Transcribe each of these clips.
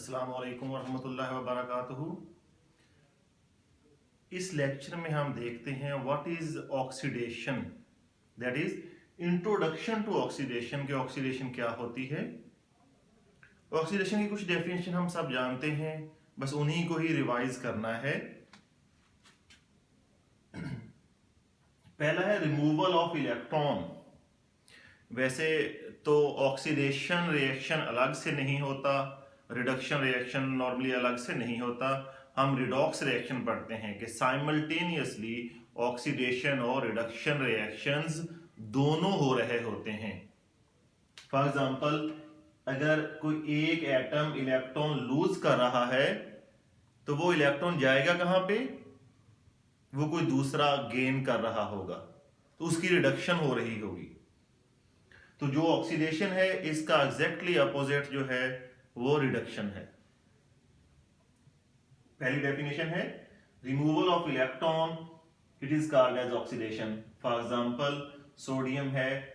अस्सलामु अलैकुम वरहमतुल्लाहि वबरकातुहू। इस लेक्चर में हम देखते हैं what is oxidation, that is introduction to oxidation के ऑक्सीडेशन क्या होती है। ऑक्सीडेशन की कुछ डेफिनेशन हम सब जानते हैं, बस उन्हीं को ही रिवाइज करना है। पहला है रिमूवल ऑफ इलेक्ट्रॉन। वैसे तो ऑक्सीडेशन रिएक्शन अलग से नहीं होता, रिडक्शन रिएक्शन नॉर्मली अलग से नहीं होता। हम रिडॉक्स रिएक्शन पढ़ते हैं कि साइमल्टेनियसली ऑक्सीडेशन और रिडक्शन रिएक्शंस दोनों हो रहे होते हैं। फॉर एग्जांपल, अगर कोई एक एटम इलेक्ट्रॉन लूज कर रहा है तो वो इलेक्ट्रॉन जाएगा कहां पे? वो कोई दूसरा गेन कर रहा होगा, तो उसकी रिडक्शन हो रही होगी। तो जो ऑक्सीडेशन है इसका एग्जैक्टली अपोजिट जो है वो रिडक्शन है। पहली डेफिनेशन है removal of electron, it is called as oxidation. For example, sodium है,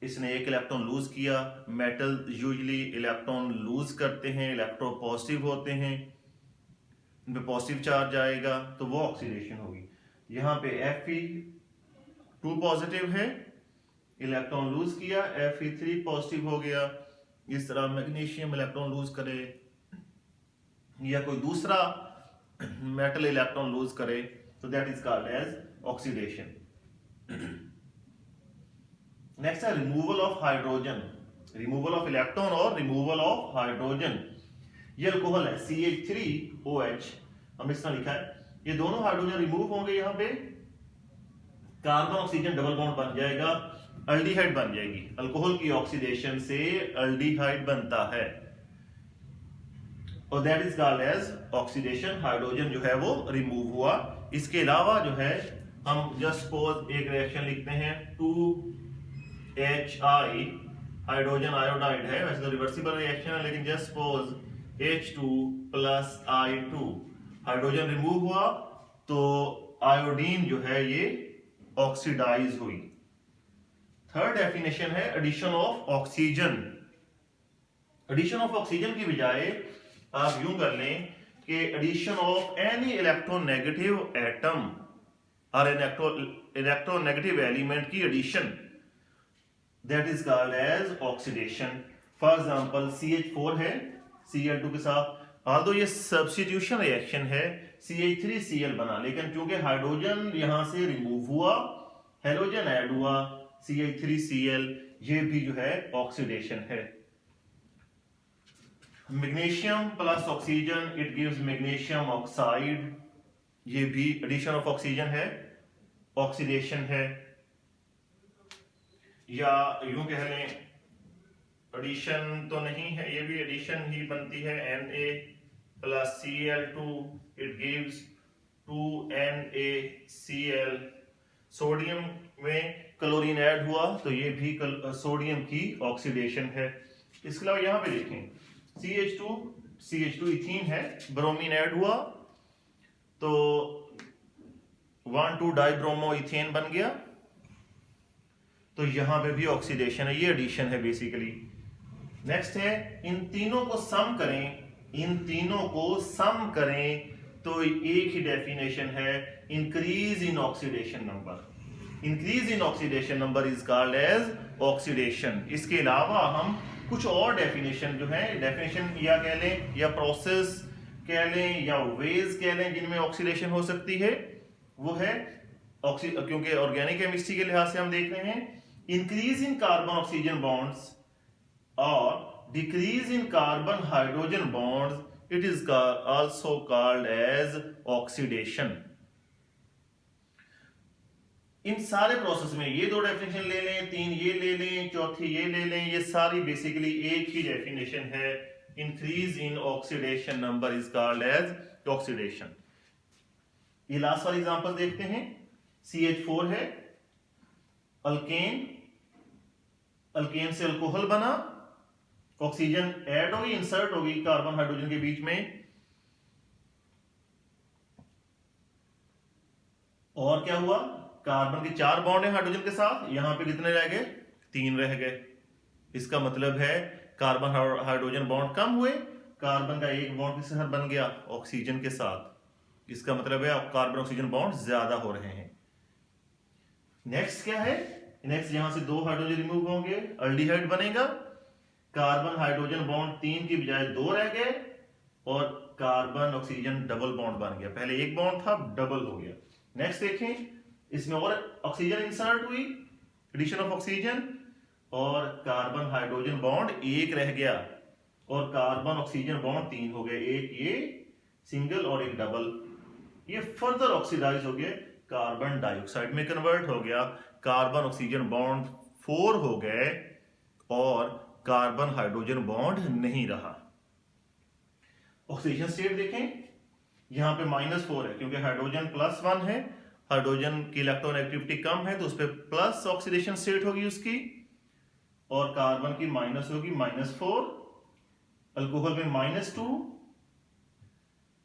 इसने एक इलेक्ट्रॉन लूज किया। मेटल यूजुअली इलेक्ट्रॉन लूज करते हैं, इलेक्ट्रो पॉजिटिव होते हैं, उन पे पॉजिटिव चार्ज आएगा तो वो ऑक्सीडेशन होगी। यहाँ पे Fe2 पॉजिटिव है, इलेक्ट्रॉन लूज किया, Fe3 पॉजिटिव हो गया। इस तरह मैग्नीशियम इलेक्ट्रॉन लूज करे या कोई दूसरा मेटल इलेक्ट्रॉन लूज करे तो that is called as oxidation. Next है removal of hydrogen, removal of electron और रिमूवल ऑफ हाइड्रोजन। ये अल्कोहल है CH3OH, हम इस तरह लिखा है। ये दोनों हाइड्रोजन रिमूव होंगे, यहाँ पे कार्बन ऑक्सीजन डबल बॉन्ड बन जाएगा, अल्डिहाइड बन जाएगी। अल्कोहल की ऑक्सीडेशन से अल्डिहाइड बनता है और that is called as oxidation. Hydrogen जो है वो रिमूव हुआ। इसके अलावा जो है हम जस्ट सपोज एक रिएक्शन लिखते हैं 2HI, हाइड्रोजन आयोडाइड है, वैसे तो रिवर्सिबल रिएक्शन है, लेकिन just suppose H2 + I2, hydrogen remove हुआ तो आयोडीन जो है ये ऑक्सीडाइज हुई। थर्ड डेफिनेशन है addition of oxygen. Addition of oxygen की बजाय आप यूं कर लें कि addition of any electronegative atom और इलेक्ट्रोनेगेटिव एलिमेंट की addition, that is called as oxidation. For example, CH4 है Cl2 के साथ, आल्दो ये सब्स्टिट्यूशन रिएक्शन है, CH3Cl बना, लेकिन चूंकि हाइड्रोजन यहां से रिमूव हुआ, हेलोजन ऐड हुआ, CH3Cl, ये भी जो है ऑक्सीडेशन है। Magnesium plus oxygen, it gives magnesium oxide, ये भी एडिशन ऑफ ऑक्सीजन है, ऑक्सीडेशन है। या यूं कह लें, एडिशन तो नहीं है, ये भी एडिशन ही बनती है, Na + Cl2, it gives 2NaCl। Sodium में क्लोरीन ऐड हुआ तो ये भी सोडियम की ऑक्सीडेशन है। इसके अलावा यहाँ पे देखें CH2 इथीन है, ब्रोमीन ऐड हुआ तो 1,2 डाइब्रोमो इथेन बन गया, तो यहां पे भी ऑक्सीडेशन है, ये एडिशन है बेसिकली। नेक्स्ट है इन तीनों को सम करें तो एक ही डेफिनेशन है, increase in oxidation number. Increase in oxidation number is called as oxidation. इसके अलावा हम कुछ और डेफिनेशन जो है, डेफिनेशन या कह लें या प्रोसेस कह लें या वेज कह लें जिनमें ऑक्सीडेशन हो सकती है, वो है क्योंकि ऑर्गेनिक केमिस्ट्री के लिहाज से हम देख रहे हैं, increase in carbon oxygen bonds और decrease in carbon hydrogen bonds, it is also called as oxidation. इन सारे प्रोसेस में ये दो डेफिनेशन ले लें, तीन ये ले लें, चौथी ये ले लें, ये सारी बेसिकली एक ही डेफिनेशन है, increase in oxidation number is called as oxidation. ये लास्ट वाला एग्जांपल देखते हैं, CH4 है, अल्केन से अल्कोहल बना, ऑक्सीजन ऐड होगी, इंसर्ट होगी कार्बन हाइड्रोजन के बीच में, और क्या हुआ, कार्बन के 4 बॉन्ड है हाइड्रोजन के साथ, यहां पे कितने रह गए? 3 रह गए। इसका मतलब है कार्बन हाइड्रोजन बॉन्ड कम हुए, कार्बन का एक बॉन्ड किसके साथ बन गया, ऑक्सीजन के साथ, इसका मतलब है कार्बन ऑक्सीजन बॉन्ड ज्यादा हो रहे हैं। नेक्स्ट क्या है, नेक्स्ट यहां से 2 हाइड्रोजन रिमूव होंगे, अल्डिहाइड बनेगा, कार्बन हाइड्रोजन बॉन्ड 3 की बजाय 2 रह गए और कार्बन ऑक्सीजन डबल बॉन्ड बन गया, पहले एक बॉन्ड था डबल हो गया। नेक्स्ट देखें, इसमें और ऑक्सीजन इंसर्ट हुई, एडिशन ऑफ ऑक्सीजन, और कार्बन हाइड्रोजन बॉन्ड 1 रह गया और कार्बन ऑक्सीजन बॉन्ड 3 हो गए, एक ये सिंगल और एक डबल, ये फर्दर ऑक्सीडाइज हो गए, कार्बन डाइऑक्साइड में कन्वर्ट हो गया, कार्बन ऑक्सीजन बॉन्ड 4 हो गए और कार्बन हाइड्रोजन बॉन्ड नहीं रहा। ऑक्सीजन स्टेट देखें, यहां पे -4 है क्योंकि हाइड्रोजन +1 है, हाइड्रोजन की इलेक्ट्रोनेगेटिविटी कम है तो उस पर प्लस ऑक्सीडेशन स्टेट होगी उसकी, और कार्बन की माइनस होगी -4, अल्कोहल में -2,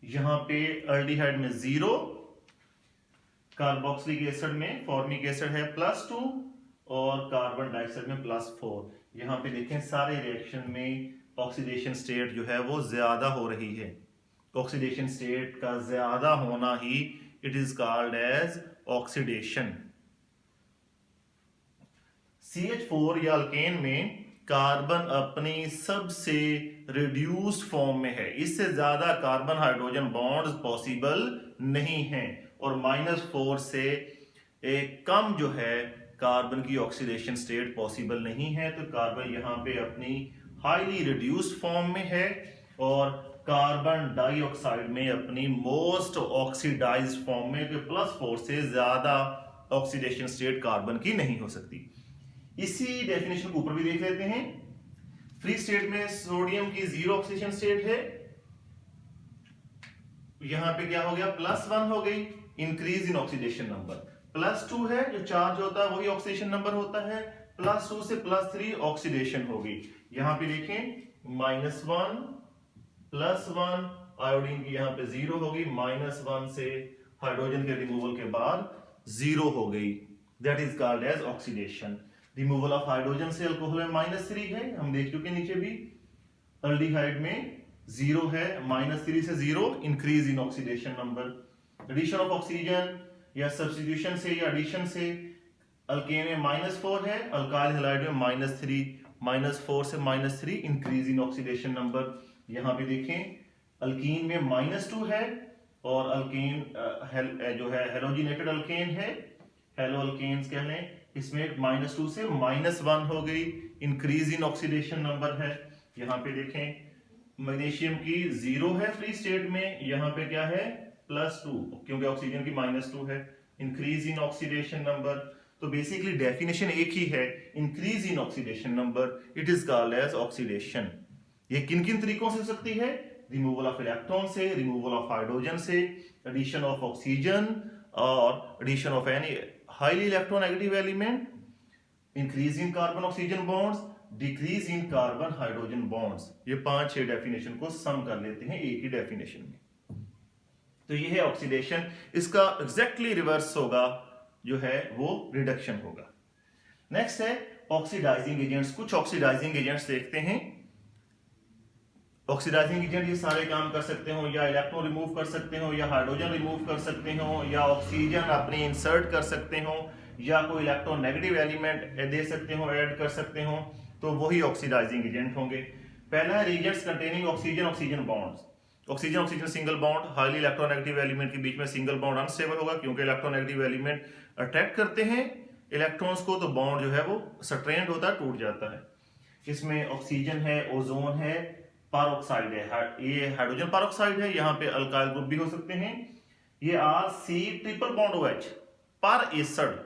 यहां पे अल्डिहाइड में 0, कार्बोक्सिलिक एसिड में फॉर्मिक एसिड है +2 और कार्बन डाइऑक्साइड में +4। यहां पे देखें सारे रिएक्शन में ऑक्सीडेशन स्टेट जो है वो ज्यादा हो रही है, ऑक्सीडेशन स्टेट का ज्यादा होना ही it is called as oxidation. CH4 या अल्केन में कार्बन अपनी सबसे रिड्यूस्ड फॉर्म में है, इससे ज्यादा कार्बन हाइड्रोजन बॉन्ड्स पॉसिबल नहीं हैं और -4 से एक कम जो है कार्बन की ऑक्सीडेशन स्टेट पॉसिबल नहीं है, तो कार्बन यहाँ पे अपनी हाईली रिड्यूस्ड फॉर्म में है और कार्बन डाइऑक्साइड में अपनी मोस्ट ऑक्सीडाइज्ड फॉर्म में, कि +4 से ज्यादा ऑक्सीडेशन स्टेट कार्बन की नहीं हो सकती। इसी डेफिनेशन को ऊपर भी देख लेते हैं, फ्री स्टेट में सोडियम की 0 ऑक्सीडेशन स्टेट है, यहां पे क्या हो गया +1 हो गई, इंक्रीज इन ऑक्सीडेशन नंबर, +2 है जो चार्ज होता है वही ऑक्सीडेशन नंबर होता है, +2 से +3 ऑक्सीडेशन होगी। यहां पे देखें -1 +1, आयोडीन की यहां पे 0 होगी, -1 से हाइड्रोजन के रिमूवल के बाद 0 हो गई, that is called as oxidation. Removal of hydrogen से अल्कोहल में -3 है, हम देख चुके नीचे भी, अल्डिहाइड में 0 है, -3 से 0, increase in oxidation number. Addition of oxygen या सब्स्टिट्यूशन से या एडिशन से, अल्केन में -4 है, अल्काइल हैलाइड में -3, -4 से -3, इंक्रीज इन ऑक्सीडेशन नंबर। यहां पे देखें अल्कीन में -2 है और अल्केन जो है हेलोजिनेटेड अल्केन है, हेलो अल्केन्स कह लें, इसमें -2 से -1 हो गई, इंक्रीज इन ऑक्सीडेशन नंबर है। यहां पे देखें मैग्नीशियम की 0 है फ्री स्टेट में, यहां पे क्या है +2 क्योंकि ऑक्सीजन की -2 है, इंक्रीज इन ऑक्सीडेशन नंबर। तो बेसिकली डेफिनेशन एक ही है, increase in oxidation number, it is called as oxidation. ये किन किन तरीकों से हो सकती है, रिमूवल ऑफ इलेक्ट्रॉन से, रिमूवल ऑफ हाइड्रोजन से, एडिशन ऑफ ऑक्सीजन और addition of any highly electronegative element, increase in carbon oxygen bonds, decrease in carbon hydrogen bonds. ये 5-6 डेफिनेशन को सम कर लेते हैं एक ही डेफिनेशन में। तो ये है ऑक्सीडेशन, इसका एग्जैक्टली रिवर्स होगा जो है वो रिडक्शन होगा। नेक्स्ट है ऑक्सीडाइजिंग एजेंट्स। कुछ ऑक्सीडाइजिंग एजेंट्स देखते हैं। ऑक्सीडाइजिंग एजेंट ये सारे काम कर सकते हो, या इलेक्ट्रॉन रिमूव कर सकते हो, या हाइड्रोजन रिमूव कर सकते हो, या ऑक्सीजन अपनी इंसर्ट कर सकते हो, या कोई इलेक्ट्रॉन नेगेटिव एलिमेंट दे सकते हो, ऐड कर सकते हो, तो वही ऑक्सीडाइजिंग एजेंट होंगे। पहला है reagents containing oxygen oxygen bonds. Oxygen oxygen single bond, highly electronegative element के बीच में सिंगल बॉन्ड अनस्टेबल होगा क्योंकि इलेक्ट्रोनेगेटिव एलिमेंट अट्रैक्ट करते हैं इलेक्ट्रॉन्स को, तो बॉन्ड जो है वो स्ट्रेंड होता है, टूट जाता है। इसमें ऑक्सीजन है, ओजोन है, पारोक्साइड है, ये हाइड्रोजन पारोक्साइड है, यहाँ पे अल्काइल ग्रुप भी हो सकते हैं। ये RC ट्रिपल बॉन्ड OH पर एसिड,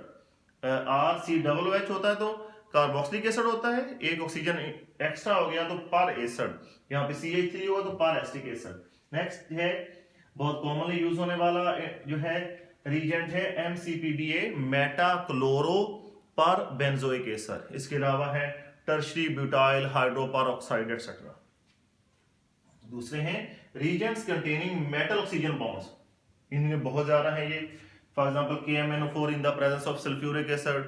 RC डबल OH होता है तो कार्बोक्सिलिक एसिड होता है, एक ऑक्सीजन एक्स्ट्रा हो गया तो पर एसिड, यहाँ पे CH3 होगा तो पर एसिटिक एसिड। नेक्स्ट है बहुत कॉमनली यूज होने वाला जो है रीजेंट है MCPBA, मेटा क्लोरो पर बेंजोइक एसिड। इसके अलावा है टर्शरी ब्यूटाइल हाइड्रोपरऑक्साइड एक्सेट्रा। दूसरे हैं Regents containing metal oxygen bonds, इनमें बहुत ज्यादा है ये, for example KMnO4 in the presence of sulphuric acid,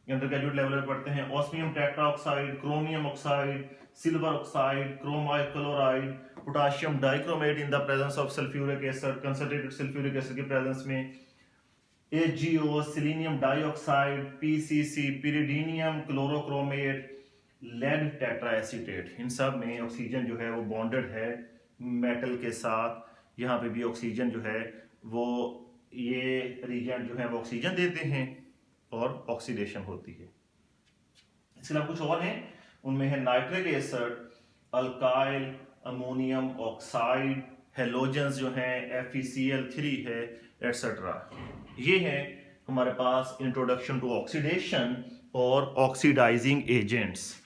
under graduate level पर पढ़ते हैं osmium tetroxide, chromium oxide, silver oxide, chromyl chloride, potassium dichromate in the presence of sulphuric acid, concentrated sulphuric acid के presence में, AgO, selenium dioxide, PCC, पिरिडीनियम chlorochromate, lead टेट्राएसीटेट, इन सब में oxygen जो है वो बॉन्डेड है मेटल के साथ। यहाँ पे भी ऑक्सीजन जो है वो ये रिएजेंट जो है वो ऑक्सीजन देते हैं और ऑक्सीडेशन होती है। इसके अलावा कुछ और हैं, उनमें है nitric acid, alkyl ammonium oxide, halogens जो हैं FeCl3 है, एटसेट्रा। ये है हमारे पास इंट्रोडक्शन टू ऑक्सीडेशन और ऑक्सीडाइजिंग एजेंट्स।